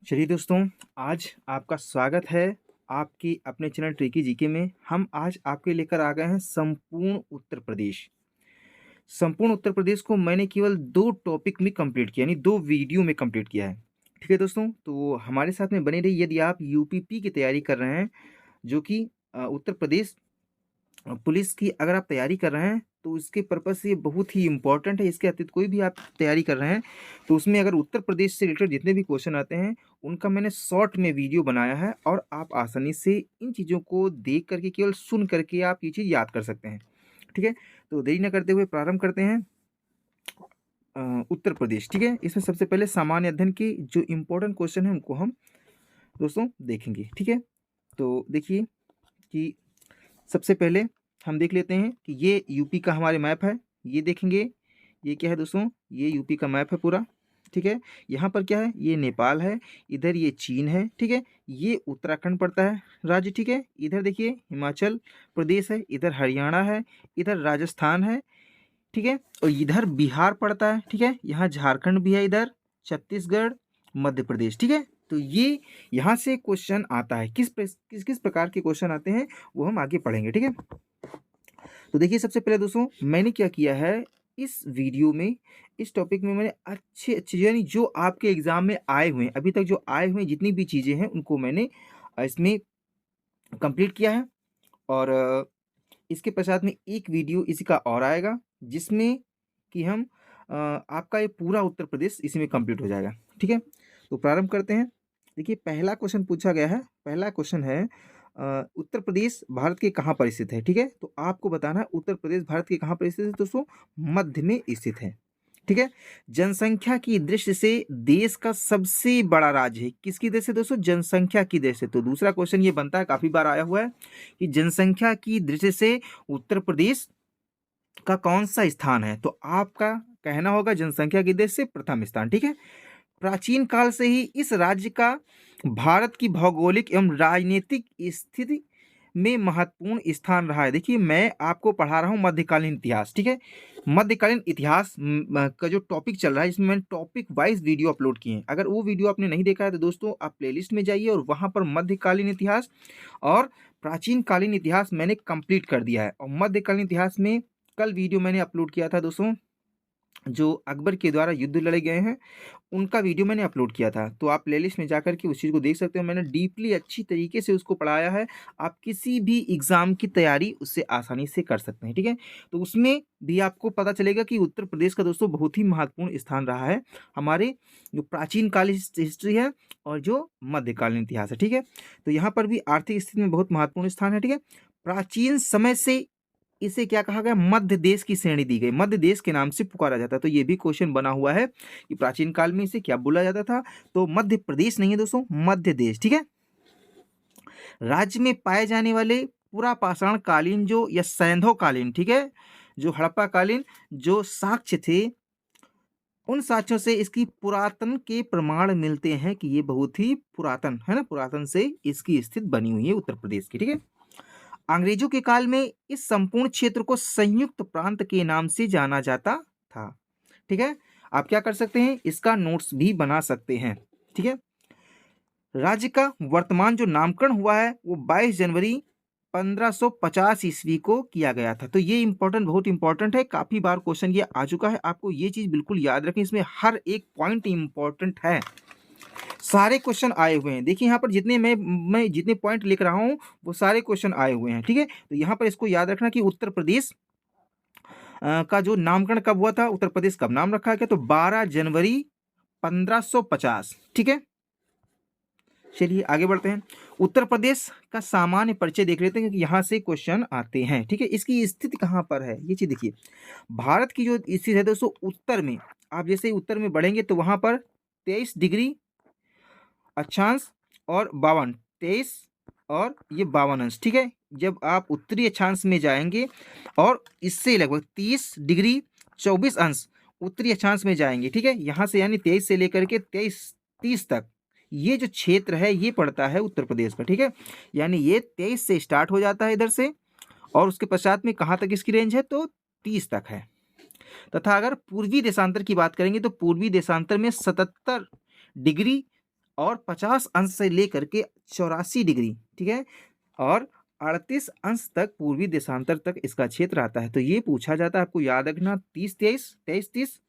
चलिए दोस्तों, आज आपका स्वागत है आपके अपने चैनल ट्रिकी जीके में। हम आज आपके लेकर आ गए हैं संपूर्ण उत्तर प्रदेश। संपूर्ण उत्तर प्रदेश को मैंने केवल 2 टॉपिक में कंप्लीट किया, यानी 2 वीडियो में कंप्लीट किया है। ठीक है दोस्तों, तो हमारे साथ में बने रहिए। यदि आप यूपीपी की तैयारी कर रहे हैं, जो कि उत्तर प्रदेश पुलिस की अगर आप तैयारी कर रहे हैं, तो इसके पर्पज़ से ये बहुत ही इम्पोर्टेंट है। इसके अतिरिक्त कोई भी आप तैयारी कर रहे हैं, तो उसमें अगर उत्तर प्रदेश से रिलेटेड जितने भी क्वेश्चन आते हैं, उनका मैंने शॉर्ट में वीडियो बनाया है और आप आसानी से इन चीज़ों को देख करके, केवल सुन करके आप ये चीज़ याद कर सकते हैं। ठीक है? तो देरी न करते हुए प्रारंभ करते हैं। उत्तर प्रदेश, ठीक है? इसमें सबसे पहले सामान्य अध्ययन के जो इम्पोर्टेंट क्वेश्चन हैं, उनको हम दोस्तों देखेंगे। ठीक है? तो देखिए कि सबसे पहले हम देख लेते हैं कि ये यूपी का हमारे मैप है। ये देखेंगे, ये क्या है दोस्तों, ये यूपी का मैप है पूरा। ठीक है? यहाँ पर क्या है, ये नेपाल है, इधर ये चीन है। ठीक है? ये उत्तराखंड पड़ता है राज्य। ठीक है? इधर देखिए हिमाचल प्रदेश है, इधर हरियाणा है, इधर राजस्थान है। ठीक है? और इधर बिहार पड़ता है। ठीक है? यहाँ झारखंड भी है, इधर छत्तीसगढ़, मध्य प्रदेश। ठीक है? तो ये यहाँ से क्वेश्चन आता है। किस प्रकार के क्वेश्चन आते हैं, वो हम आगे पढ़ेंगे। ठीक है? तो देखिए सबसे पहले दोस्तों, मैंने क्या किया है, इस वीडियो में, इस टॉपिक में मैंने अच्छे यानी जो आपके एग्जाम में आए हुए हैं, अभी तक जो आए हुए हैं जितनी भी चीज़ें हैं, उनको मैंने इसमें कंप्लीट किया है। और इसके पश्चात में एक वीडियो इसी का और आएगा, जिसमें कि हम आपका ये पूरा उत्तर प्रदेश इसी में कंप्लीट हो जाएगा। ठीक है? तो प्रारंभ करते हैं। देखिए पहला क्वेश्चन पूछा गया है। पहला क्वेश्चन है, उत्तर प्रदेश भारत के कहाँ पर स्थित है? ठीक है? तो आपको बताना है उत्तर प्रदेश भारत के कहाँ पर स्थित है दोस्तों? मध्य में स्थित है। ठीक है? जनसंख्या की दृष्टि से देश का सबसे बड़ा राज्य है। किसकी दृष्टि से दोस्तों? जनसंख्या की दृष्टि से। तो दूसरा क्वेश्चन ये बनता है, काफी बार आया हुआ है, कि जनसंख्या की दृष्टि से उत्तर प्रदेश का कौन सा स्थान है? तो आपका कहना होगा जनसंख्या की दृष्टि से प्रथम स्थान। ठीक है? प्राचीन काल से ही इस राज्य का भारत की भौगोलिक एवं राजनीतिक स्थिति में महत्वपूर्ण स्थान रहा है। देखिए मैं आपको पढ़ा रहा हूँ मध्यकालीन इतिहास। ठीक है? मध्यकालीन इतिहास का जो टॉपिक चल रहा है, इसमें मैंने टॉपिक वाइज वीडियो अपलोड किए हैं। अगर वो वीडियो आपने नहीं देखा है, तो दोस्तों आप प्लेलिस्ट में जाइए और वहाँ पर मध्यकालीन इतिहास और प्राचीन कालीन इतिहास मैंने कंप्लीट कर दिया है। और मध्यकालीन इतिहास में कल वीडियो मैंने अपलोड किया था दोस्तों, जो अकबर के द्वारा युद्ध लड़े गए हैं, उनका वीडियो मैंने अपलोड किया था। तो आप प्लेलिस्ट में जाकर के उस चीज़ को देख सकते हो। मैंने डीपली अच्छी तरीके से उसको पढ़ाया है। आप किसी भी एग्ज़ाम की तैयारी उससे आसानी से कर सकते हैं। ठीक है? तो उसमें भी आपको पता चलेगा कि उत्तर प्रदेश का दोस्तों बहुत ही महत्वपूर्ण स्थान रहा है, हमारे जो प्राचीन काल हिस्ट्री है और जो मध्यकालीन इतिहास है। ठीक है? तो यहाँ पर भी आर्थिक स्थिति में बहुत महत्वपूर्ण स्थान है। ठीक है? प्राचीन समय से इसे क्या कहा गया? मध्य देश की श्रेणी दी गई। मध्य देश के नाम से पुकारा जाता है। तो ये भी क्वेश्चन बना हुआ है कि प्राचीन काल में इसे क्या बोला जाता था? तो मध्य प्रदेश नहीं है दोस्तों, मध्य देश। ठीक है? राज्य में पाए जाने वाले पूरा पाषाण कालीन जो या सैंधव कालीन, ठीक है, जो हड़प्पा कालीन जो साक्ष्य थे, उन साक्ष्यों से इसकी पुरातन के प्रमाण मिलते हैं कि ये बहुत ही पुरातन है ना, पुरातन से इसकी स्थिति बनी हुई है उत्तर प्रदेश की। ठीक है? अंग्रेजों के काल में इस संपूर्ण क्षेत्र को संयुक्त प्रांत के नाम से जाना जाता था। ठीक है? आप क्या कर सकते हैं, इसका नोट्स भी बना सकते हैं। ठीक है? राज्य का वर्तमान जो नामकरण हुआ है, वो 22 जनवरी 1550 ईस्वी को किया गया था। तो ये इंपॉर्टेंट, बहुत इंपॉर्टेंट है। काफी बार क्वेश्चन ये आ चुका है। आपको ये चीज बिल्कुल याद रखें, इसमें हर एक पॉइंट इंपॉर्टेंट है। सारे क्वेश्चन आए हुए हैं। देखिए यहाँ पर जितने मैं जितने पॉइंट लिख रहा हूँ, वो सारे क्वेश्चन आए हुए हैं। ठीक है? तो यहाँ पर इसको याद रखना कि उत्तर प्रदेश का जो नामकरण कब हुआ था, उत्तर प्रदेश कब नाम रखा गया, तो 12 जनवरी 1550। ठीक है? चलिए आगे बढ़ते हैं। उत्तर प्रदेश का सामान्य परिचय देख लेते हैं, क्योंकि यहाँ से क्वेश्चन आते हैं। ठीक है? इसकी स्थिति कहाँ पर है, ये चीज देखिए। भारत की जो स्थिति है दोस्तों, उत्तर में, आप जैसे ही उत्तर में बढ़ेंगे तो वहां पर 23 डिग्री अक्षांश और 23 और ये 52 अंश। ठीक है? जब आप उत्तरी अक्षांश में जाएंगे और इससे लगभग 30 डिग्री 24 अंश उत्तरी अक्षांश में जाएंगे। ठीक है? यहाँ से यानी 23 से लेकर के 30 तक ये जो क्षेत्र है, ये पड़ता है उत्तर प्रदेश का। ठीक है? यानी ये 23 से स्टार्ट हो जाता है इधर से, और उसके पश्चात में कहाँ तक इसकी रेंज है, तो 30 तक है। तथा अगर पूर्वी देशांतर की बात करेंगे, तो पूर्वी देशांतर में 77 डिग्री और 50 अंश से लेकर के 84 डिग्री, ठीक है, और 38 अंश तक पूर्वी देशांतर तक इसका क्षेत्र आता है। तो ये पूछा जाता है, आपको याद रखना 30 23 23 30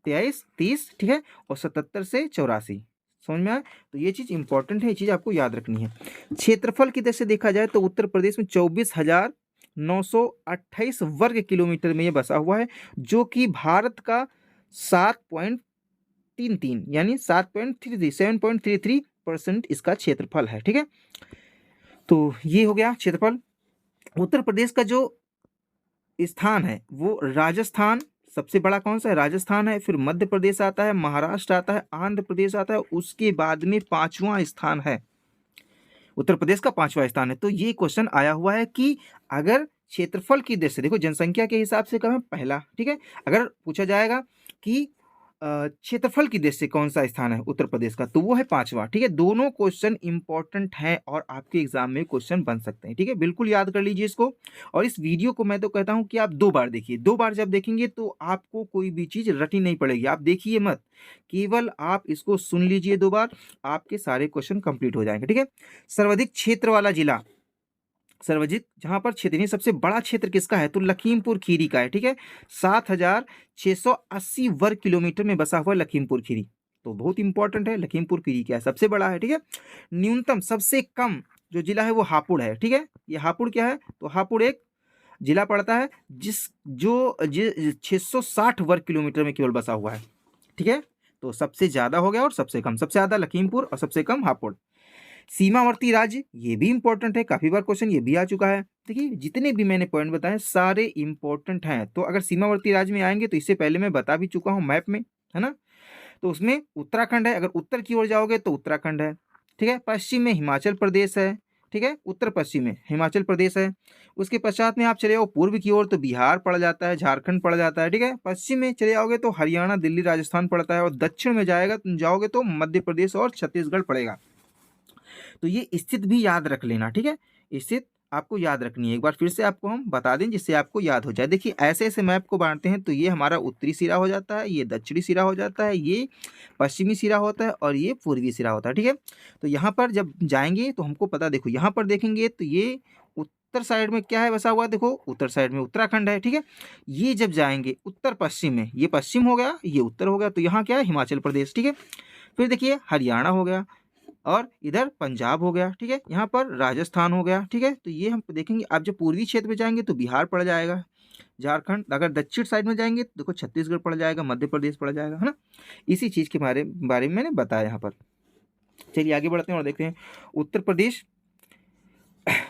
23 30, ठीक है, और 77 से 84। समझ में आया? तो ये चीज इंपॉर्टेंट है, ये चीज आपको याद रखनी है। क्षेत्रफल की दृष्टि से देखा जाए तो उत्तर प्रदेश में 24,928 वर्ग किलोमीटर में ये बसा हुआ है, जो कि भारत का 7.33 यानी 7.33 इसका क्षेत्रफल है, ठीक है। तो ये हो गया क्षेत्रफल। उत्तर प्रदेश का जो स्थान है वो राजस्थान, सबसे बड़ा कौन सा है? राजस्थान है। फिर मध्य प्रदेश आता है, महाराष्ट्र आता है, आंध्र प्रदेश आता है, उसके बाद में 5वां स्थान है, उत्तर प्रदेश का 5वां स्थान है। तो ये क्वेश्चन आया हुआ है कि अगर क्षेत्रफल की दृष्टि से देखो, जनसंख्या के हिसाब से कम है पहला, ठीक है। अगर पूछा जाएगा कि क्षेत्रफल की दृष्टि से कौन सा स्थान है उत्तर प्रदेश का, तो वो है 5वां, ठीक है। दोनों क्वेश्चन इंपॉर्टेंट हैं और आपके एग्जाम में क्वेश्चन बन सकते हैं, ठीक है। बिल्कुल याद कर लीजिए इसको। और इस वीडियो को मैं तो कहता हूं कि आप 2 बार देखिए। 2 बार जब देखेंगे तो आपको कोई भी चीज रटनी नहीं पड़ेगी, आप देखिए मत, केवल आप इसको सुन लीजिए 2 बार, आपके सारे क्वेश्चन कंप्लीट हो जाएंगे, ठीक है। सर्वाधिक क्षेत्र वाला जिला, सर्वाधिक जहां पर क्षेत्र यानी सबसे बड़ा क्षेत्र किसका है, तो लखीमपुर खीरी का है, ठीक है। 7,680 वर्ग किलोमीटर में बसा हुआ लखीमपुर खीरी, तो बहुत इंपॉर्टेंट है। लखीमपुर खीरी क्या है, सबसे बड़ा है, ठीक है। न्यूनतम सबसे कम जो जिला है वो हापुड़ है, ठीक है। ये हापुड़ क्या है, तो हापुड़ एक जिला पड़ता है जिस जो 660 वर्ग किलोमीटर में केवल बसा हुआ है, ठीक है। तो सबसे ज्यादा हो गया और सबसे कम, सबसे ज्यादा लखीमपुर और सबसे कम हापुड़। सीमावर्ती राज्य, ये भी इंपॉर्टेंट है, काफी बार क्वेश्चन ये भी आ चुका है। देखिए जितने भी मैंने पॉइंट बताए सारे इंपॉर्टेंट हैं। तो अगर सीमावर्ती राज्य में आएंगे तो इससे पहले मैं बता भी चुका हूँ मैप में, है ना। तो उसमें उत्तराखंड है, अगर उत्तर की ओर जाओगे तो उत्तराखंड है, ठीक है। पश्चिम में हिमाचल प्रदेश है, ठीक है, उत्तर पश्चिम में हिमाचल प्रदेश है। उसके पश्चात में आप चले जाओ पूर्व की ओर तो बिहार पड़ जाता है, झारखंड पड़ जाता है, ठीक है। पश्चिम में चले जाओगे तो हरियाणा, दिल्ली, राजस्थान पड़ता है, और दक्षिण में जाओगे तो मध्य प्रदेश और छत्तीसगढ़ पड़ेगा। तो ये स्थित भी याद रख लेना, ठीक है। स्थित आपको याद रखनी है, एक बार फिर से आपको हम बता दें जिससे आपको याद हो जाए। देखिए ऐसे ऐसे मैप को बांटते हैं, तो ये हमारा उत्तरी सिरा हो जाता है, ये दक्षिणी सिरा हो जाता है, ये पश्चिमी सिरा होता है, और ये पूर्वी सिरा होता है, ठीक है। तो यहाँ पर जब जाएंगे तो हमको पता, देखो यहाँ पर देखेंगे तो ये उत्तर साइड में क्या है बसा हुआ, देखो उत्तर साइड में उत्तराखंड है, ठीक है। ये जब जाएंगे उत्तर पश्चिम में, ये पश्चिम हो गया, ये उत्तर हो गया, तो यहाँ क्या है, हिमाचल प्रदेश, ठीक है। फिर देखिए हरियाणा हो गया, और इधर पंजाब हो गया, ठीक है। यहाँ पर राजस्थान हो गया, ठीक है। तो ये हम देखेंगे, आप जब पूर्वी क्षेत्र में जाएंगे तो बिहार पड़ जाएगा, झारखंड। अगर दक्षिण साइड में जाएंगे तो देखो छत्तीसगढ़ पड़ जाएगा, मध्य प्रदेश पड़ जाएगा, है ना। इसी चीज के बारे में मैंने बताया यहाँ पर। चलिए आगे बढ़ते हैं और देखते हैं उत्तर प्रदेश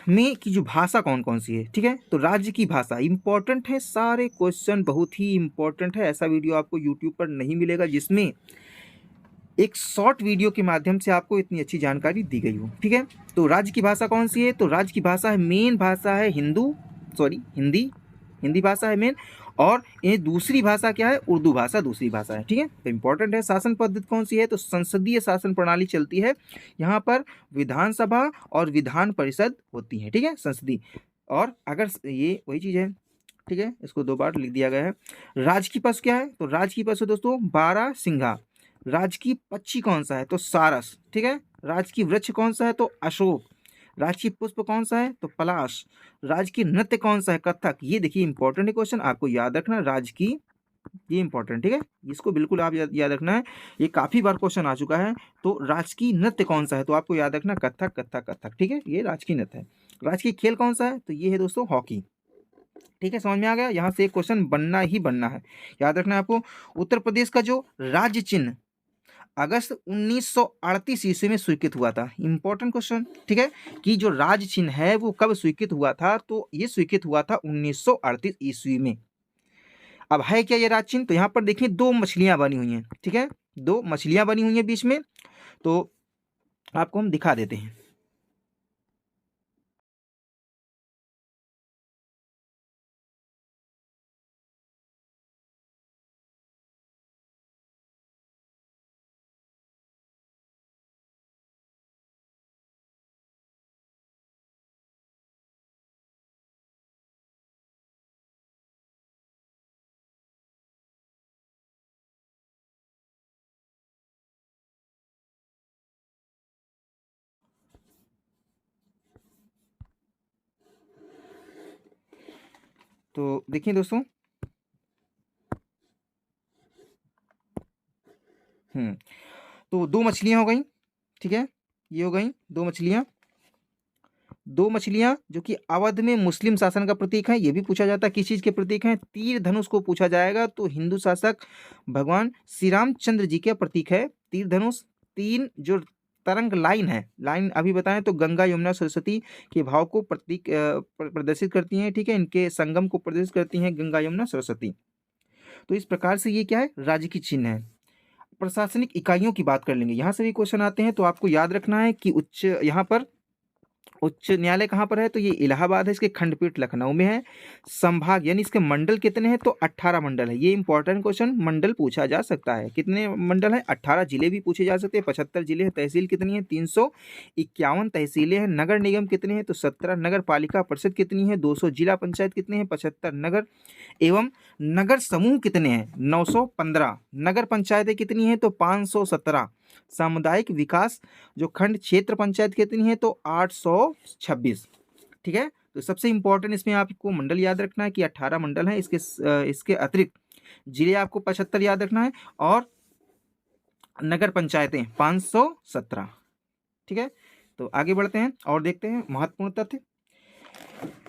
में की जो भाषा कौन कौन सी है, ठीक है। तो राज्य की भाषा इंपॉर्टेंट है, सारे क्वेश्चन बहुत ही इंपॉर्टेंट है। ऐसा वीडियो आपको यूट्यूब पर नहीं मिलेगा जिसमें एक शॉर्ट वीडियो के माध्यम से आपको इतनी अच्छी जानकारी दी गई हो, ठीक है। तो राज्य की भाषा कौन सी है, तो राज्य की भाषा है, मेन भाषा है हिंदी, हिंदी भाषा है मेन। और ये दूसरी भाषा क्या है, उर्दू भाषा दूसरी भाषा है, ठीक है। तो इंपॉर्टेंट है। शासन पद्धति कौन सी है, तो संसदीय शासन प्रणाली चलती है। यहाँ पर विधानसभा और विधान परिषद होती है, ठीक है, संसदीय। और अगर ये वही चीज है, ठीक है, इसको 2 बार लिख दिया गया है। राजकीय पशु क्या है, तो राजकीय पशु दोस्तों बारहसिंघा। राजकीय पक्षी कौन सा है, तो सारस, ठीक है। राजकीय वृक्ष कौन सा है, तो अशोक। राजकीय पुष्प कौन सा है, तो पलाश। राजकीय नृत्य कौन सा है, कथक। ये देखिए इंपॉर्टेंट है क्वेश्चन, आपको याद रखना राजकीय, ये इंपॉर्टेंट, ठीक है। इसको बिल्कुल आप याद रखना है, ये काफी बार क्वेश्चन आ चुका है। तो राजकीय नृत्य कौन सा है, तो आपको याद रखना कथक कथक कथक, ठीक है, ये राजकीय नृत्य है। राजकीय खेल कौन सा है, तो ये है दोस्तों हॉकी, ठीक है। समझ में आ गया, यहाँ से एक क्वेश्चन बनना ही बनना है, याद रखना है आपको। उत्तर प्रदेश का जो राज्य चिन्ह अगस्त 1938 ईस्वी में स्वीकृत हुआ था, इंपॉर्टेंट क्वेश्चन, ठीक है। कि जो राज्य चिन्ह है वो कब स्वीकृत हुआ था, तो ये स्वीकृत हुआ था 1938 ईस्वी में। अब है क्या ये राज्य चिन्ह, तो यहाँ पर देखिए 2 मछलियां बनी हुई हैं, ठीक है, 2 मछलियां बनी हुई हैं बीच में। तो आपको हम दिखा देते हैं। तो देखिए दोस्तों, तो दो मछलियां हो गई, ठीक है, ये हो गई दो मछलियां। दो मछलियां जो कि अवध में मुस्लिम शासन का प्रतीक है, ये भी पूछा जाता है किस चीज के प्रतीक है, तीर धनुष को पूछा जाएगा तो हिंदू शासक भगवान श्री रामचंद्र जी के प्रतीक है तीर धनुष। तीन जो तरंग लाइन है, लाइन अभी बताएं तो गंगा यमुना सरस्वती के भाव को प्रतीक प्रदर्शित करती हैं, ठीक है, इनके संगम को प्रदर्शित करती हैं गंगा यमुना सरस्वती। तो इस प्रकार से ये क्या है, राज्य की चिन्ह है। प्रशासनिक इकाइयों की बात कर लेंगे, यहाँ से भी क्वेश्चन आते हैं, तो आपको याद रखना है कि यहाँ पर उच्च न्यायालय कहाँ पर है, तो ये इलाहाबाद है, इसके खंडपीठ लखनऊ में है। संभाग यानी इसके मंडल कितने हैं, तो 18 मंडल है। ये इंपॉर्टेंट क्वेश्चन मंडल पूछा जा सकता है, कितने मंडल है, 18। जिले भी पूछे जा सकते हैं, 75 जिले हैं। तहसील कितनी है, 351 तहसीलें हैं। नगर निगम कितने हैं, तो 17। नगर पालिका परिषद कितनी है, 200। जिला पंचायत कितने हैं, 75। नगर एवं नगर समूह कितने हैं, 915। नगर पंचायतें कितनी हैं, तो 517। सामुदायिक विकास जो खंड क्षेत्र पंचायत कितनी है, तो 826, ठीक है। तो सबसे इंपॉर्टेंट इसमें आपको मंडल याद रखना है कि 18 मंडल है, इसके अतिरिक्त जिले आपको 75 याद रखना है और नगर पंचायतें 517, ठीक है। तो आगे बढ़ते हैं और देखते हैं महत्वपूर्ण तथ्य।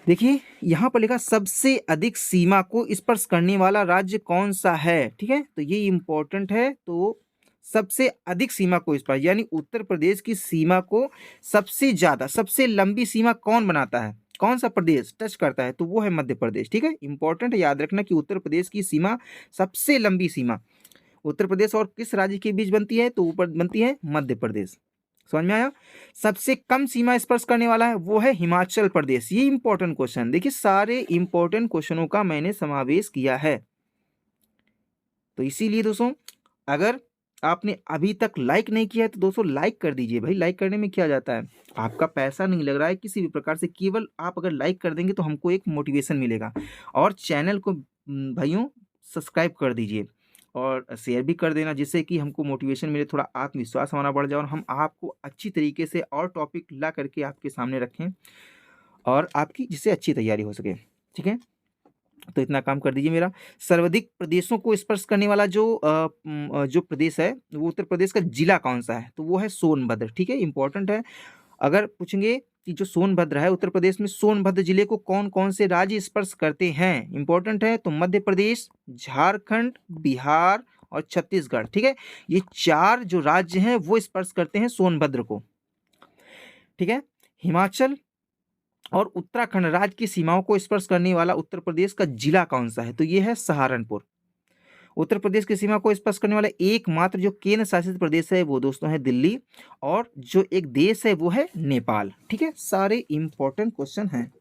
देखिए यहाँ पर लिखा सबसे अधिक सीमा को स्पर्श करने वाला राज्य कौन सा है, ठीक है, तो ये इंपॉर्टेंट है। तो सबसे अधिक सीमा को स्पर्श यानी उत्तर प्रदेश की सीमा को सबसे ज्यादा, सबसे लंबी सीमा कौन बनाता है, कौन सा प्रदेश टच करता है, तो वो है मध्य प्रदेश, ठीक है। इंपॉर्टेंट है, याद रखना कि उत्तर प्रदेश की सीमा, सबसे लंबी सीमा उत्तर प्रदेश और किस राज्य के बीच बनती है, तो ऊपर बनती है मध्य प्रदेश। समझ में आया। सबसे कम सीमा स्पर्श करने वाला है वो है हिमाचल प्रदेश। ये इंपॉर्टेंट क्वेश्चन, देखिए सारे इंपॉर्टेंट क्वेश्चनों का मैंने समावेश किया है। तो इसीलिए दोस्तों अगर आपने अभी तक लाइक नहीं किया है तो दोस्तों लाइक कर दीजिए भाई। लाइक करने में क्या जाता है, आपका पैसा नहीं लग रहा है किसी भी प्रकार से, केवल आप अगर लाइक कर देंगे तो हमको एक मोटिवेशन मिलेगा। और चैनल को भाइयों सब्सक्राइब कर दीजिए और शेयर भी कर देना, जिससे कि हमको मोटिवेशन मिले, थोड़ा आत्मविश्वास हमारा बढ़ जाए और हम आपको अच्छी तरीके से और टॉपिक ला करके आपके सामने रखें और आपकी जिससे अच्छी तैयारी हो सके, ठीक है। तो इतना काम कर दीजिए मेरा। सर्वाधिक प्रदेशों को स्पर्श करने वाला जो प्रदेश है वो उत्तर प्रदेश का जिला कौन सा है, तो वो है सोनभद्र, ठीक है, इंपॉर्टेंट है। अगर पूछेंगे कि जो सोनभद्र है उत्तर प्रदेश में, सोनभद्र जिले को कौन कौन से राज्य स्पर्श करते हैं, इंपॉर्टेंट है, तो मध्य प्रदेश, झारखंड, बिहार और छत्तीसगढ़, ठीक है। ये चार जो राज्य हैं वो स्पर्श करते हैं सोनभद्र को, ठीक है। हिमाचल और उत्तराखंड राज्य की सीमाओं को स्पर्श करने वाला उत्तर प्रदेश का जिला कौन सा है, तो ये है सहारनपुर। उत्तर प्रदेश की सीमा को स्पर्श करने वाला एकमात्र जो केंद्र शासित प्रदेश है वो दोस्तों है दिल्ली, और जो एक देश है वो है नेपाल, ठीक है। सारे इंपॉर्टेंट क्वेश्चन हैं।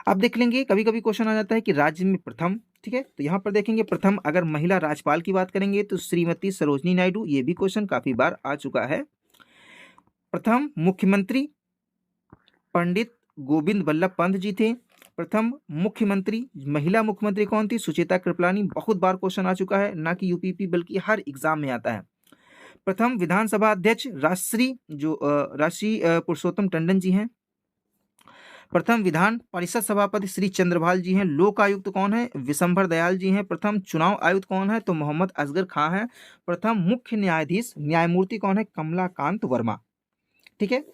अब देख लेंगे, कभी कभी क्वेश्चन आ जाता है कि राज्य में प्रथम, ठीक है, तो यहाँ पर देखेंगे प्रथम अगर महिला राज्यपाल की बात करेंगे तो श्रीमती सरोजनी नायडू, ये भी क्वेश्चन काफी बार आ चुका है। प्रथम मुख्यमंत्री पंडित गोविंद बल्लभ पंत जी थे। प्रथम मुख्यमंत्री, महिला मुख्यमंत्री कौन थी, सुचेता कृपलानी, बहुत बार क्वेश्चन आ चुका है, ना कि यूपीपी बल्कि हर एग्जाम में आता है। प्रथम विधानसभा अध्यक्ष राष्ट्रीय पुरुषोत्तम टंडन जी हैं। प्रथम विधान परिषद सभापति श्री चंद्रभाल जी हैं। लोक आयुक्त कौन है, विशंभर दयाल जी हैं। प्रथम चुनाव आयुक्त कौन है, तो मोहम्मद असगर खां है। प्रथम मुख्य न्यायाधीश न्यायमूर्ति कौन है, कमलाकांत वर्मा, ठीक है।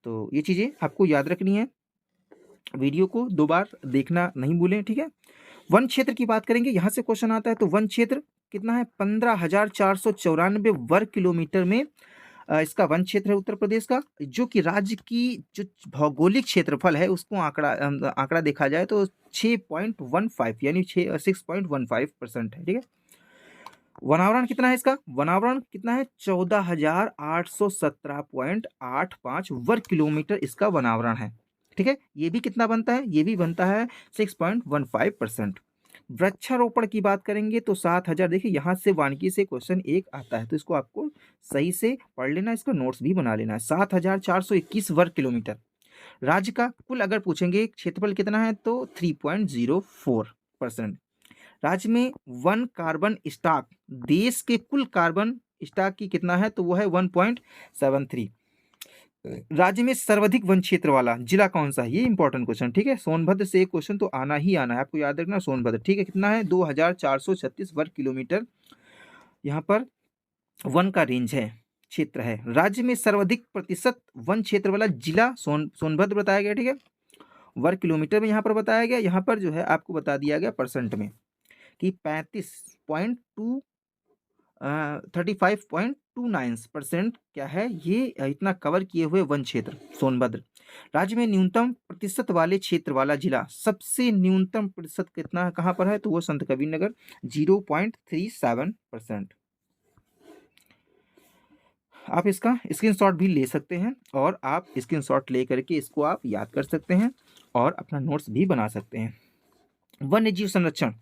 तो ये चीजें आपको याद रखनी है, वीडियो को 2 बार देखना नहीं भूलें, ठीक है। वन क्षेत्र की बात करेंगे, यहाँ से क्वेश्चन आता है, तो वन क्षेत्र कितना है, 15,494 वर्ग किलोमीटर में इसका वन क्षेत्र है उत्तर प्रदेश का, जो कि राज्य की जो भौगोलिक क्षेत्रफल है उसको आंकड़ा देखा जाए तो 6.15 यानी 6.15% है, ठीक है। वनावरण कितना है इसका, वनावरण कितना है, 14,817.85 वर्ग किलोमीटर इसका वनावरण है, ठीक है। ये भी कितना बनता है, ये भी बनता है 6.15%। वृक्षारोपण की बात करेंगे तो 7,000, देखिए यहाँ से वानिकी से क्वेश्चन एक आता है तो इसको आपको सही से पढ़ लेना, इसका नोट्स भी बना लेना है। 7,421 वर्ग किलोमीटर। राज्य का कुल अगर पूछेंगे क्षेत्रफल कितना है तो 3.04%। राज्य में वन कार्बन स्टॉक, देश के कुल कार्बन स्टॉक की कितना है तो वो है 1.73। राज्य में सर्वाधिक वन क्षेत्र वाला जिला कौन सा है? ये इंपॉर्टेंट क्वेश्चन, ठीक है। सोनभद्र से एक क्वेश्चन तो आना ही आना है, आपको याद रखना सोनभद्र, ठीक है। कितना है? 2436 वर्ग किलोमीटर यहाँ पर वन का रेंज है, क्षेत्र है। राज्य में सर्वाधिक प्रतिशत वन क्षेत्र वाला जिला सोनभद्र बताया गया, ठीक है। वर्ग किलोमीटर में यहाँ पर बताया गया, यहाँ पर जो है आपको बता दिया गया परसेंट में कि 35.29% क्या है, ये इतना कवर किए हुए वन क्षेत्र सोनभद्र। राज्य में न्यूनतम प्रतिशत वाले क्षेत्र वाला जिला, सबसे न्यूनतम प्रतिशत कितना कहाँ पर है? तो वो संत कबीर नगर 0.37%। आप इसका स्क्रीनशॉट भी ले सकते हैं और आप स्क्रीनशॉट ले करके इसको आप याद कर सकते हैं और अपना नोट्स भी बना सकते हैं। वन्य जीव संरक्षण,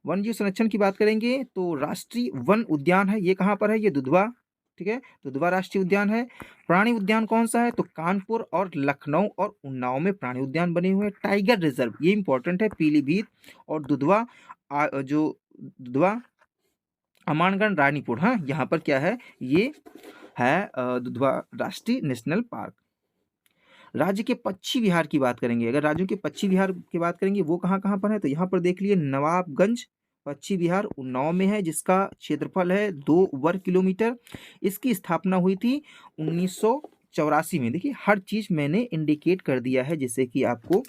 वन्य जीव संरक्षण की बात करेंगे तो राष्ट्रीय वन उद्यान है, ये कहाँ पर है? ये दुधवा, ठीक है, दुधवा राष्ट्रीय उद्यान है। प्राणी उद्यान कौन सा है? तो कानपुर और लखनऊ और उन्नाव में प्राणी उद्यान बने हुए हैं। टाइगर रिजर्व, ये इंपॉर्टेंट है, पीलीभीत और दुधवा, जो दुधवा, अमानगढ़, रानीपुर, हाँ, यहाँ पर क्या है? ये है दुधवा राष्ट्रीय नेशनल पार्क। राज्य के पश्चिमी बिहार की बात करेंगे, अगर राज्यों के पश्चिमी बिहार की बात करेंगे वो कहाँ कहाँ पर है? तो यहाँ पर देख लिए नवाबगंज पश्चिमी बिहार उन्नाव में है, जिसका क्षेत्रफल है 2 वर्ग किलोमीटर। इसकी स्थापना हुई थी 1984 में। देखिए हर चीज मैंने इंडिकेट कर दिया है, जिससे कि आपको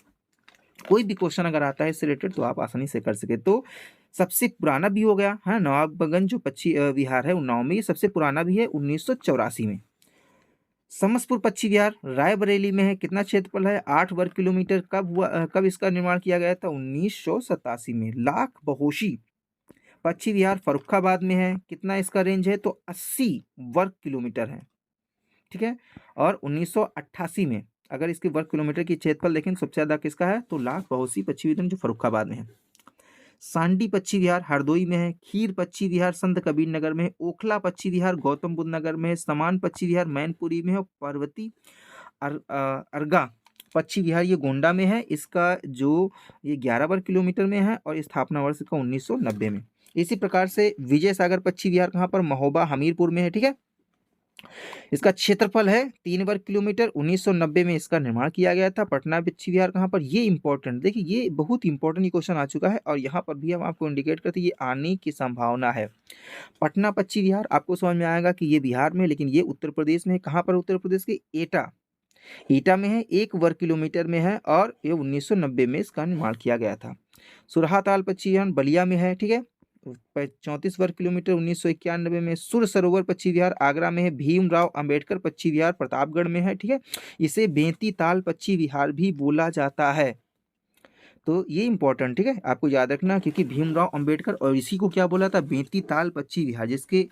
कोई भी क्वेश्चन अगर आता है इससे रिलेटेड तो आप आसानी से कर सके। तो सबसे पुराना भी हो गया है नवाबगंज जो पश्चिमी बिहार है उन्नाव में, ये सबसे पुराना भी है 1984 में। समस्तपुर पश्चिमी बिहार रायबरेली में है, कितना क्षेत्रफल है? 8 वर्ग किलोमीटर। कब हुआ, कब इसका निर्माण किया गया था? 1987 में। लाख बहोशी पश्चिमी बिहार फर्रुखाबाद में है, कितना इसका रेंज है? तो 80 वर्ग किलोमीटर है, ठीक है। और 1988 में अगर इसके वर्ग किलोमीटर की क्षेत्रफल देखें सबसे ज्यादा किसका है? तो लाख बहोशी पश्चिमी बिहार जो फर्रुखाबाद में है। सांडी पश्चिमी बिहार हरदोई में है। खीर पश्चिमी बिहार संत कबीर नगर में है। ओखला पश्चिमी बिहार गौतम बुद्ध नगर में है। समान पश्चिमी बिहार मैनपुरी में है। पार्वती अर्गा पश्चिमी बिहार ये गोंडा में है। इसका जो ये 11 वर्ग किलोमीटर में है और स्थापना वर्ष का 1990 में। इसी प्रकार से विजय सागर पश्चिमी बिहार कहाँ पर? महोबा हमीरपुर में है, ठीक है। इसका क्षेत्रफल है 3 वर्ग किलोमीटर। 1990 में इसका निर्माण किया गया था। पटना पश्चिमी बिहार कहाँ पर? ये इंपॉर्टेंट, देखिए ये बहुत इंपॉर्टेंट क्वेश्चन आ चुका है और यहाँ पर भी हम आपको इंडिकेट करते हैं ये आने की संभावना है। पटना पश्चिमी बिहार आपको समझ में आएगा कि ये बिहार में, लेकिन ये उत्तर प्रदेश में है। कहाँ पर? उत्तर प्रदेश के एटा में है, 1 वर्ग किलोमीटर में है और ये 1990 में इसका निर्माण किया गया था। सुरहाताल पश्चिमी बिहार बलिया में है, ठीक है, 34 वर्ग किलोमीटर 1991 में। सुर सरोवर पश्चिमी बिहार आगरा में है। भीमराव अंबेडकर पश्चिमी बिहार प्रतापगढ़ में है, ठीक है। इसे बेंती ताल पश्चिमी बिहार भी बोला जाता है, तो ये इंपॉर्टेंट, ठीक है, आपको याद रखना, क्योंकि भीमराव अंबेडकर और इसी को क्या बोला था? बेंती ताल पश्चिमी बिहार। जिसके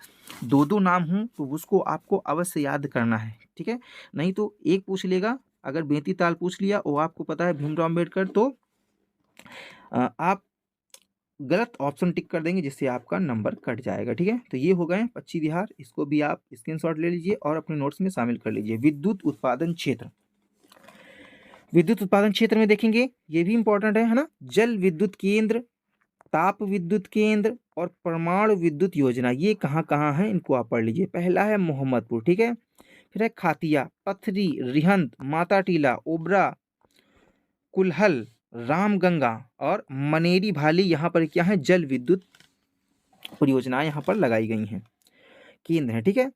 दो नाम हों तो उसको आपको अवश्य याद करना है, ठीक है। नहीं तो एक पूछ लेगा, अगर बेंती ताल पूछ लिया और आपको पता है भीमराव अंबेडकर, तो आप गलत ऑप्शन टिक कर देंगे, जिससे आपका नंबर कट जाएगा, ठीक है। तो ये हो गए पश्चिमी बिहार, इसको भी आप स्क्रीनशॉट ले लीजिए और अपने नोट्स में शामिल कर लीजिए। विद्युत उत्पादन क्षेत्र, विद्युत उत्पादन क्षेत्र में देखेंगे ये भी इंपॉर्टेंट है ना। जल विद्युत केंद्र, ताप विद्युत केंद्र और परमाणु विद्युत योजना, ये कहाँ कहाँ है इनको आप पढ़ लीजिए। पहला है मोहम्मदपुर, ठीक है, फिर है खातिया, पथरी, रिहंद, माता टीला, ओबरा, कुल्हल, रामगंगा और मनेरी भाली, यहाँ पर क्या है? जल विद्युत परियोजनाएं यहाँ पर लगाई गई हैं, केंद्र है, ठीक है।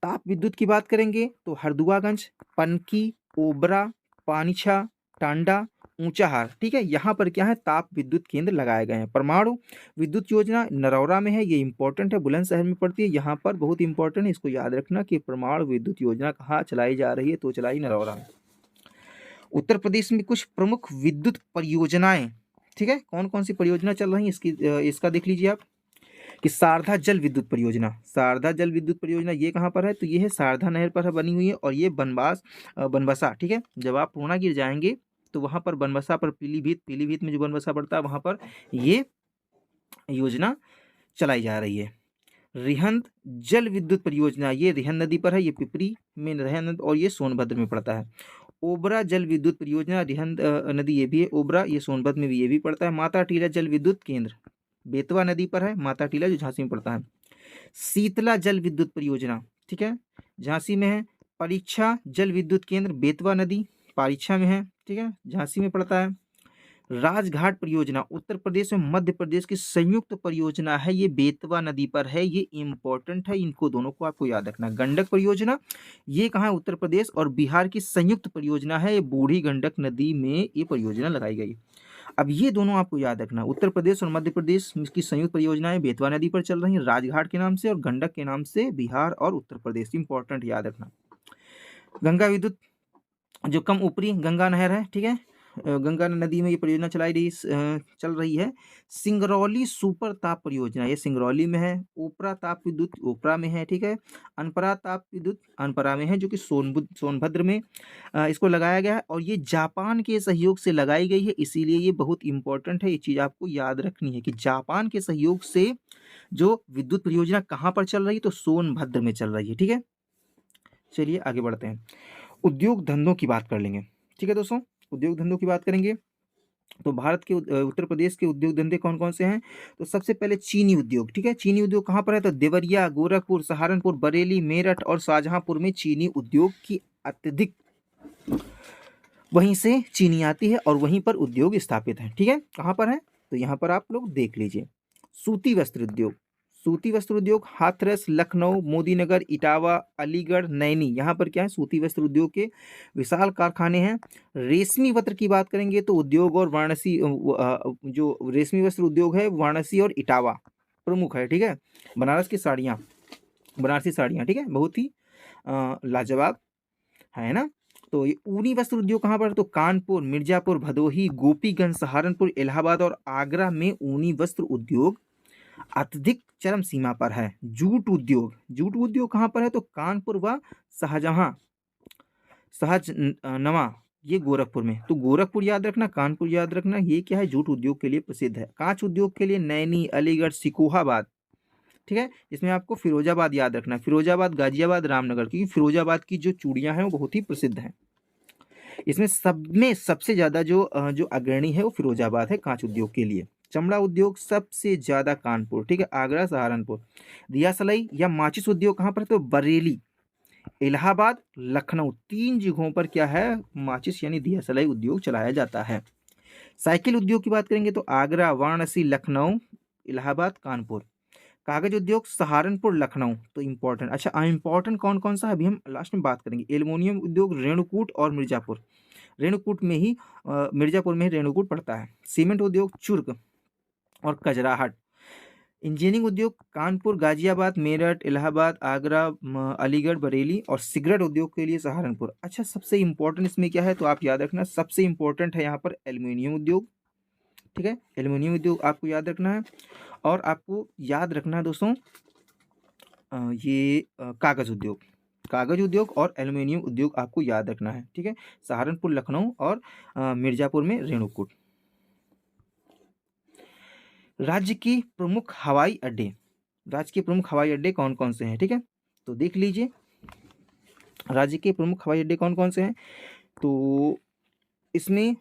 ताप विद्युत की बात करेंगे तो हरदुआगंज, पनकी, ओबरा, पानीछा, टांडा, ऊंचाहार, ठीक है, यहाँ पर क्या है? ताप विद्युत केंद्र लगाए गए हैं। परमाणु विद्युत योजना नरौरा में है, ये इंपॉर्टेंट है, बुलंदशहर में पड़ती है, यहाँ पर बहुत इंपॉर्टेंट है, इसको याद रखना कि परमाणु विद्युत योजना कहाँ चलाई जा रही है, तो चलाई नरौरा में। उत्तर प्रदेश में कुछ प्रमुख विद्युत परियोजनाएं, ठीक है, कौन कौन सी परियोजना चल रही है इसका देख लीजिए आप, कि शारदा जल विद्युत परियोजना। शारदा जल विद्युत परियोजना ये कहाँ पर है? तो ये है शारदा नहर पर बनी हुई है और ये बनबसा, ठीक है। जब आप पूर्णागिरि जाएंगे तो वहाँ पर बनबसा पर पीलीभीत में जो बनबसा पड़ता है वहाँ पर ये योजना चलाई जा रही है। रिहंद जल विद्युत परियोजना, ये रिहंद नदी पर है, ये पिपरी में रिहंद और ये सोनभद्र में पड़ता है। ओबरा जल विद्युत परियोजना, रिहंद नदी ये भी है, ओबरा ये सोनभद्र में भी ये भी पड़ता है। माता टीला जल विद्युत केंद्र बेतवा नदी पर है, माता टीला जो झांसी में पड़ता है। शीतला जल विद्युत परियोजना, ठीक है, झांसी में है। परीक्षा जल विद्युत केंद्र बेतवा नदी परीक्षा में है, ठीक है, झांसी में पड़ता है। राजघाट परियोजना उत्तर प्रदेश में मध्य प्रदेश की संयुक्त परियोजना है, ये बेतवा नदी पर है, ये इंपॉर्टेंट है, इनको दोनों को आपको याद रखना है। गंडक परियोजना ये कहाँ है, उत्तर प्रदेश और बिहार की संयुक्त परियोजना है, ये बूढ़ी गंडक नदी में ये परियोजना लगाई गई। अब ये दोनों आपको याद रखना, उत्तर प्रदेश और मध्य प्रदेश की संयुक्त परियोजनाएं बेतवा नदी पर चल रही हैं राजघाट के नाम से, और गंडक के नाम से बिहार और उत्तर प्रदेश। इंपॉर्टेंट याद रखना। गंगा विद्युत जो कम ऊपरी गंगा नहर है, ठीक है, गंगा नदी में ये परियोजना चल रही है। सिंगरौली सुपर ताप परियोजना ये सिंगरौली में है। ओपरा ताप विद्युत ओपरा में है, ठीक है। अनपरा ताप विद्युत अनपरा में है, जो कि सोनभद्र में इसको लगाया गया है, और ये जापान के सहयोग से लगाई गई है, इसीलिए ये बहुत इंपॉर्टेंट है। ये चीज़ आपको याद रखनी है कि जापान के सहयोग से जो विद्युत परियोजना कहाँ पर चल रही है, तो सोनभद्र में चल रही है, ठीक है। चलिए आगे बढ़ते हैं, उद्योग धंधों की बात कर लेंगे, ठीक है दोस्तों। उद्योग धंधों की बात करेंगे तो भारत के उत्तर प्रदेश के उद्योग धंधे कौन कौन से हैं, तो सबसे पहले चीनी उद्योग, ठीक है। चीनी उद्योग कहाँ पर है, तो देवरिया, गोरखपुर, सहारनपुर, बरेली, मेरठ और शाहजहांपुर में चीनी उद्योग की अत्यधिक वहीं से चीनी आती है और वहीं पर उद्योग स्थापित है, ठीक है। कहाँ पर है, तो यहाँ पर आप लोग देख लीजिए। सूती वस्त्र उद्योग, सूती वस्त्र उद्योग हाथरस, लखनऊ, मोदीनगर, इटावा, अलीगढ़, नैनी, यहाँ पर क्या है, सूती वस्त्र उद्योग के विशाल कारखाने हैं। रेशमी वस्त्र की बात करेंगे तो उद्योग और वाराणसी जो रेशमी वस्त्र उद्योग है वाराणसी और इटावा प्रमुख है, ठीक है। बनारस की साड़ियाँ, बनारसी साड़ियाँ, ठीक है, बहुत ही लाजवाब है ना। तो ये ऊनी वस्त्र उद्योग कहाँ पर है, तो कानपुर, मिर्जापुर, भदोही, गोपीगंज, सहारनपुर, इलाहाबाद और आगरा में ऊनी वस्त्र उद्योग अत्यधिक चरम सीमा पर है। जूट उद्योग, जूट उद्योग कहाँ पर है, तो कानपुर व सहजनवा ये गोरखपुर में। तो गोरखपुर याद रखना, कानपुर याद रखना, ये क्या है, जूट उद्योग के लिए प्रसिद्ध है। कांच उद्योग के लिए नैनी, अलीगढ़, सिकोहाबाद, ठीक है। इसमें आपको फिरोजाबाद याद रखना, फिरोजाबाद, गाजियाबाद, रामनगर, क्योंकि फिरोजाबाद की जो चूड़ियाँ हैं वो बहुत ही प्रसिद्ध हैं। इसमें सब में सबसे ज़्यादा जो अग्रणी है वो फिरोजाबाद है कांच उद्योग के लिए। चमड़ा उद्योग सबसे ज़्यादा कानपुर, ठीक है, आगरा, सहारनपुर। दिया सलाई या माचिस उद्योग कहाँ पर, तो बरेली, इलाहाबाद, लखनऊ, 3 जगहों पर क्या है, माचिस यानी दिया सलाई उद्योग चलाया जाता है। साइकिल उद्योग की बात करेंगे तो आगरा, वाराणसी, लखनऊ, इलाहाबाद, कानपुर। कागज उद्योग सहारनपुर, लखनऊ। तो इंपॉर्टेंट, अच्छा इंपॉर्टेंट कौन कौन सा अभी हम लास्ट में बात करेंगे। एल्युमिनियम उद्योग रेणुकूट और मिर्जापुर, रेणुकूट में ही मिर्जापुर में ही रेणुकूट पड़ता है। सीमेंट उद्योग चुर्क और कजराहट। इंजीनियरिंग उद्योग कानपुर, गाजियाबाद, मेरठ, इलाहाबाद, आगरा, अलीगढ़, बरेली, और सिगरेट उद्योग के लिए सहारनपुर। अच्छा सबसे इंपॉर्टेंट इसमें क्या है, तो आप याद रखना सबसे इंपॉर्टेंट है यहाँ पर एल्युमिनियम उद्योग, ठीक है, एल्युमिनियम उद्योग आपको याद रखना है। और आपको याद रखना है दोस्तों ये कागज उद्योग, कागज उद्योग और एल्युमिनियम उद्योग आपको याद रखना है, ठीक है। सहारनपुर, लखनऊ और मिर्जापुर में रेणुकूट। राज्य की प्रमुख हवाई अड्डे, राज्य के प्रमुख हवाई अड्डे कौन कौन से हैं, ठीक है, तो देख लीजिए राज्य के प्रमुख हवाई अड्डे कौन कौन से हैं। तो इसमें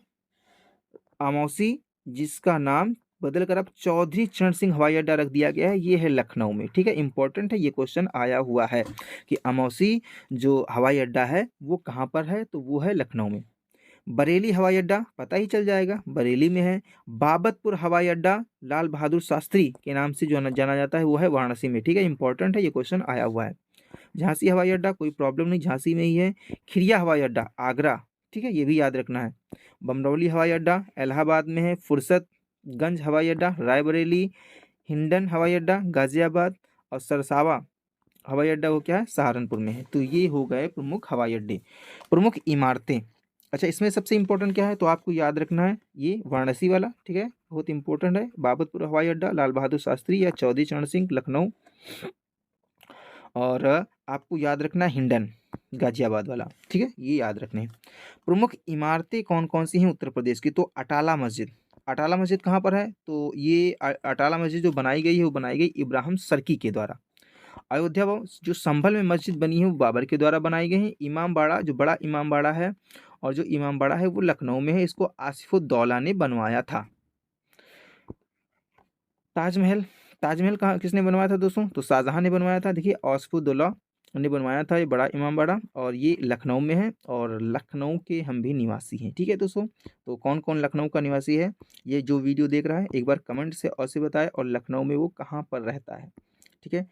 अमौसी, जिसका नाम बदल कर अब चौधरी चरण सिंह हवाई अड्डा रख दिया गया है, ये है लखनऊ में, ठीक है। इंपॉर्टेंट है, ये क्वेश्चन आया हुआ है कि अमौसी जो हवाई अड्डा है वो कहाँ पर है, तो वो है लखनऊ में। बरेली हवाई अड्डा पता ही चल जाएगा, बरेली में है। बाबतपुर हवाई अड्डा लाल बहादुर शास्त्री के नाम से जो जाना जाता है वो है वाराणसी में, ठीक है। इंपॉर्टेंट है, ये क्वेश्चन आया हुआ है। झांसी हवाई अड्डा कोई प्रॉब्लम नहीं, झांसी में ही है। खिरिया हवाई अड्डा आगरा, ठीक है, ये भी याद रखना है। बमरौली हवाई अड्डा इलाहाबाद में है। फुर्सतगंज हवाई अड्डा रायबरेली। हिंडन हवाई अड्डा गाजियाबाद, और सरसावा हवाई अड्डा वो क्या है, सहारनपुर में है। तो ये हो गए प्रमुख हवाई अड्डे। प्रमुख इमारतें, अच्छा इसमें सबसे इंपॉर्टेंट क्या है, तो आपको याद रखना है ये वाराणसी वाला, ठीक है, बहुत इंपॉर्टेंट है। बाबतपुर हवाई अड्डा लाल बहादुर शास्त्री या चौधरी चरण सिंह लखनऊ। और आपको याद रखना है हिंडन गाजियाबाद वाला, ठीक है, ये याद रखने हैं। प्रमुख इमारतें कौन कौन सी हैं उत्तर प्रदेश की, तो अटाला मस्जिद, अटाला मस्जिद कहाँ पर है, तो ये अटाला मस्जिद जो बनाई गई है वो बनाई गई इब्राहिम सर्की के द्वारा। अयोध्या जो संभल में मस्जिद बनी है वो बाबर के द्वारा बनाई गई है। इमाम बाड़ा जो बड़ा इमाम बाड़ा है, और जो इमाम बाड़ा है वो लखनऊ में है, इसको आसिफुद्दौला ने बनवाया था। ताजमहल, ताजमहल कहाँ किसने बनवाया था दोस्तों, तो शाहजहां ने बनवाया था। देखिए आसिफुद्दौला ने बनवाया था, ये बड़ा इमामबाड़ा, और ये लखनऊ में है और लखनऊ के हम भी निवासी हैं। ठीक है दोस्तों, तो कौन कौन लखनऊ का निवासी है, ये जो वीडियो देख रहा है एक बार कमेंट से अवश्य बताए, और लखनऊ में वो कहाँ पर रहता है। ठीक है,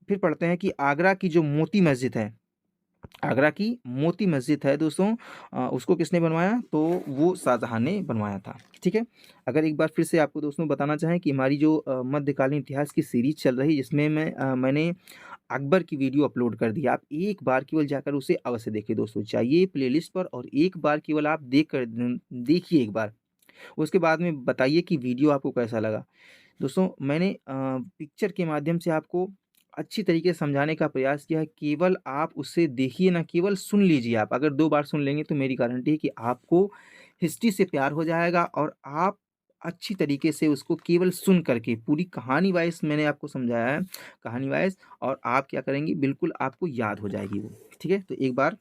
फिर पढ़ते हैं कि आगरा की जो मोती मस्जिद है, आगरा की मोती मस्जिद है दोस्तों, उसको किसने बनवाया, तो वो शाहजहां ने बनवाया था। ठीक है, अगर एक बार फिर से आपको दोस्तों बताना चाहें कि हमारी जो मध्यकालीन इतिहास की सीरीज चल रही है, जिसमें मैंने अकबर की वीडियो अपलोड कर दी, आप एक बार केवल जाकर उसे अवश्य देखिए दोस्तों, जाइए प्लेलिस्ट पर और एक बार केवल आप देखिए एक बार, उसके बाद में बताइए कि वीडियो आपको कैसा लगा। दोस्तों मैंने पिक्चर के माध्यम से आपको अच्छी तरीके से समझाने का प्रयास किया है, केवल आप उसे देखिए ना, केवल सुन लीजिए। आप अगर 2 बार सुन लेंगे तो मेरी गारंटी है कि आपको हिस्ट्री से प्यार हो जाएगा, और आप अच्छी तरीके से उसको केवल सुन करके पूरी कहानी वाइज़ मैंने आपको समझाया है, कहानी वाइज़, और आप क्या करेंगे, बिल्कुल आपको याद हो जाएगी वो। ठीक है, तो एक बार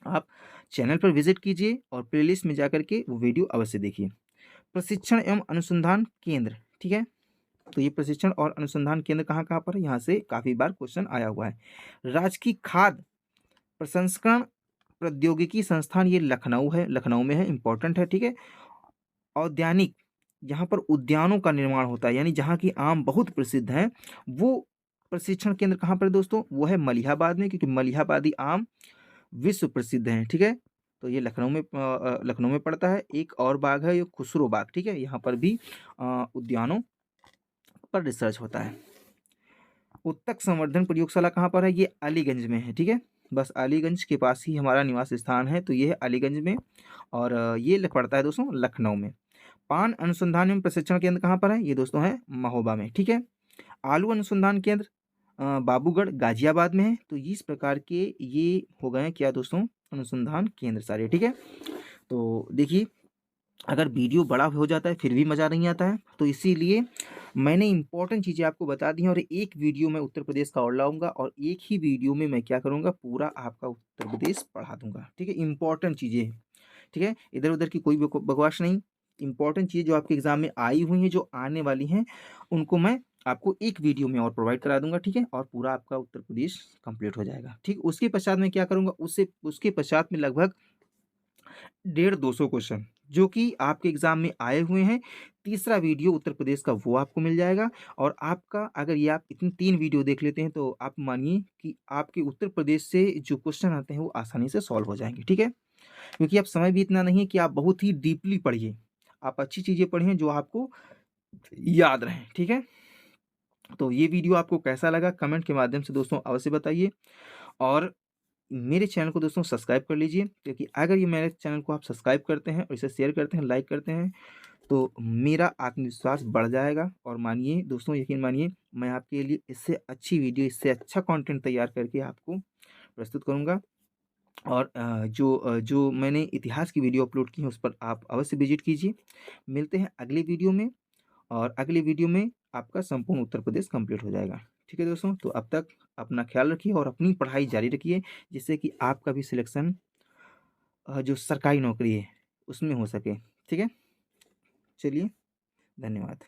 आप चैनल पर विज़िट कीजिए और प्लेलिस्ट में जाकर के वो वीडियो अवश्य देखिए। प्रशिक्षण एवं अनुसंधान केंद्र, ठीक है? तो ये प्रशिक्षण और अनुसंधान केंद्र कहाँ-कहाँ पर है? यहाँ से काफ़ी बार क्वेश्चन आया हुआ है। राजकीय खाद्य प्रसंस्करण प्रौद्योगिकी संस्थान, ये लखनऊ है, लखनऊ में है, इम्पोर्टेंट है, ठीक है? औद्यानिक, जहाँ पर उद्यानों का निर्माण होता है, यानी जहाँ की आम बहुत प्रसिद्ध हैं, वो प्रशिक्षण केंद्र कहाँ पर है दोस्तों? वो है मलिहाबाद में, क्योंकि मलिहाबादी आम विश्व प्रसिद्ध हैं। ठीक है, तो ये लखनऊ में पड़ता है। एक और बाग है, ये खुसरो बाग, ठीक है, यहाँ पर भी उद्यानों पर रिसर्च होता है। उत्तक संवर्धन प्रयोगशाला कहाँ पर है? ये अलीगंज में है। ठीक है, बस अलीगंज के पास ही हमारा निवास स्थान है, तो ये है अलीगंज में, और ये पड़ता है दोस्तों लखनऊ में। पान अनुसंधान एवं प्रशिक्षण केंद्र कहाँ पर है? ये दोस्तों है महोबा में। ठीक है, आलू अनुसंधान केंद्र बाबूगढ़ गाजियाबाद में है। तो इस प्रकार के ये हो गए क्या दोस्तों, अनुसंधान केंद्र सारे। ठीक है, तो देखिए, अगर वीडियो बड़ा हो जाता है फिर भी मज़ा नहीं आता है, तो इसीलिए मैंने इंपॉर्टेंट चीज़ें आपको बता दी हैं, और एक वीडियो मैं उत्तर प्रदेश का और लाऊंगा, और एक ही वीडियो में मैं क्या करूँगा, पूरा आपका उत्तर प्रदेश पढ़ा दूंगा। ठीक है, इंपॉर्टेंट चीज़ें, ठीक है, इधर उधर की कोई बकवास नहीं। इंपॉर्टेंट चीज़ जो आपके एग्जाम में आई हुई हैं, जो आने वाली हैं, उनको मैं आपको एक वीडियो में और प्रोवाइड करा दूंगा। ठीक है, और पूरा आपका उत्तर प्रदेश कंप्लीट हो जाएगा। ठीक, उसके पश्चात में क्या करूँगा, उससे उसके पश्चात में लगभग 150-200 क्वेश्चन जो कि आपके एग्जाम में आए हुए हैं, तीसरा वीडियो उत्तर प्रदेश का वो आपको मिल जाएगा। और आपका, अगर ये आप इतनी 3 वीडियो देख लेते हैं, तो आप मानिए कि आपके उत्तर प्रदेश से जो क्वेश्चन आते हैं वो आसानी से सॉल्व हो जाएंगे। ठीक है, क्योंकि अब समय भी इतना नहीं है कि आप बहुत ही डीपली पढ़िए, आप अच्छी चीज़ें पढ़िए जो आपको याद रहें। ठीक है, तो ये वीडियो आपको कैसा लगा, कमेंट के माध्यम से दोस्तों अवश्य बताइए, और मेरे चैनल को दोस्तों सब्सक्राइब कर लीजिए, क्योंकि अगर ये मेरे चैनल को आप सब्सक्राइब करते हैं और इसे शेयर करते हैं, लाइक करते हैं, तो मेरा आत्मविश्वास बढ़ जाएगा, और मानिए दोस्तों, यकीन मानिए, मैं आपके लिए इससे अच्छी वीडियो, इससे अच्छा कंटेंट तैयार करके आपको प्रस्तुत करूँगा। और जो मैंने इतिहास की वीडियो अपलोड की है, उस पर आप अवश्य विजिट कीजिए। मिलते हैं अगली वीडियो में, और अगली वीडियो में आपका संपूर्ण उत्तर प्रदेश कंप्लीट हो जाएगा। ठीक है दोस्तों, तो अब तक अपना ख्याल रखिए और अपनी पढ़ाई जारी रखिए, जिससे कि आपका भी सिलेक्शन जो सरकारी नौकरी है उसमें हो सके। ठीक है, चलिए, धन्यवाद।